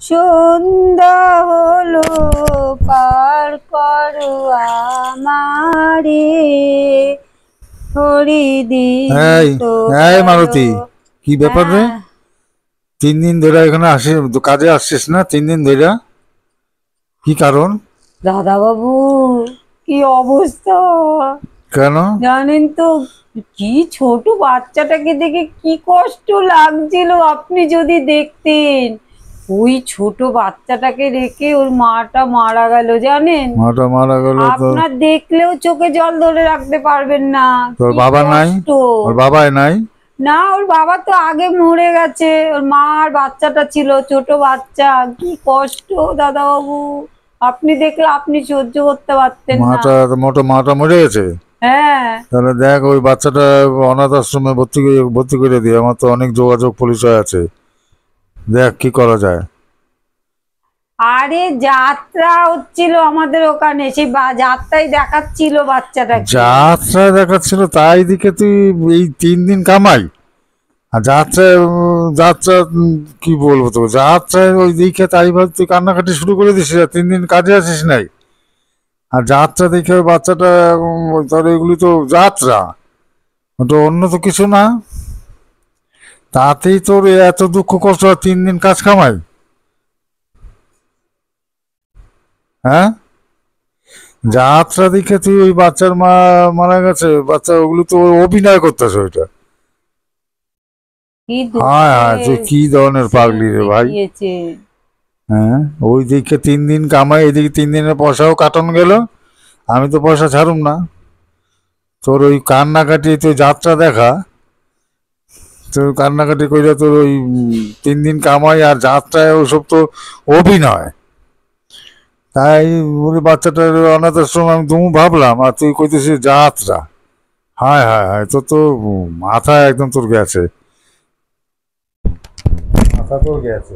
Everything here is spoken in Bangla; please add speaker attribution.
Speaker 1: সন্ধ্যা হলো পার করো আমারে হরিদিন
Speaker 2: এই
Speaker 1: তো
Speaker 2: এই
Speaker 1: গেল।
Speaker 2: মালতী, কি ব্যাপার রে?
Speaker 1: হ্যাঁ
Speaker 2: 3 দিন ধরে এখানে আসিস, কাজে আসছিস না 3 দিন ধরে? কি কারণ?
Speaker 1: দাদা বাবু, কি অবস্থা
Speaker 2: কেন?
Speaker 1: জানেন তো? কি ছোট বাচ্চাটাকে দেখে কি কষ্ট লাগছিল, আপনি যদি দেখতেন। ওই ছোট বাচ্চাটাকে রেখে ওর মাটা মারা গেল জানেন।
Speaker 2: মাটা মারা গেল তো?
Speaker 1: আপনার দেখলেও চোখে জল ধরে রাখতে পারবেন না,
Speaker 2: তোর
Speaker 1: কি
Speaker 2: বাবা নাই?
Speaker 1: কষ্ট।
Speaker 2: ওর বাবাই নাই?
Speaker 1: না, ওর বাবা তো আগে মরে গেছে, ওর মা আর বাচ্চাটা ছিল, ছোট বাচ্চা। কি কষ্ট দাদা বাবু, আপনি দেখলে আপনি সহ্য করতে পারতেন না।
Speaker 2: মাটা মরে গেছে?
Speaker 1: হ্যাঁ।
Speaker 2: তাহলে দেখ, ওই বাচ্চাটা অনাথ আশ্রমে ভর্তি করে দিয়ে, আমার তো অনেক যোগাযোগ পরিচয় আছে, দেখ কি করা যায়।
Speaker 1: আরে যাত্রা হচ্ছিল আমাদের ওখানে, সেই যাত্রায় দেখাচ্ছিল বাচ্চাটাকে।
Speaker 2: যাত্রা দেখাচ্ছিল তাই দিকে তুই এই 3 দিন কামাই? আর যাত্রা কি বলবো তো, যাত্রায় ওই দিকে তাই ভাব তুই কান্নাকাটি শুরু করে দিস, 3 দিন কাজে আসিস নাই, আর যাত্রা দেখে ওই বাচ্চাটা তোর এগুলি তো যাত্রা, ওটা অন্য তো কিছু না। তাতেই তোর এত দুঃখ কষ্ট, আর 3 দিন কাজ কামাই? হ্যাঁ, যাত্রা দেখে তুই ওই বাচ্চার মা মারা গেছে, বাচ্চা ওগুলো তো অভিনয় করতেছে ওইটা।
Speaker 1: কি
Speaker 2: হায় হায়, তুই
Speaker 1: দুঃখের
Speaker 2: কি ধরনের
Speaker 1: সিন
Speaker 2: পাগলি রে ভাই!
Speaker 1: দেখিয়েছে।
Speaker 2: হ্যাঁ, ওই দিকে 3 দিন কামাই, এদিকে 3 দিনের পয়সাও কাটানো গেল, আমি তো পয়সা ছাড়ুম না। তোর ওই কান্নাকাটি, তুই যাত্রা দেখা, তোর কান্নাকাটি কইরা তোর ওই 3 দিন কামাই আর যাত্রায় ওসব তো অভিনয়। তাই ওই বাচ্চাটার অনাথ আশ্রম আমি তুমি ভাবলাম, আর তুই কইতেছিস যাত্রা। হায় হায় হায়, তোর তো মাথা একদম তোর গেছে, মাথা তোর গেছে।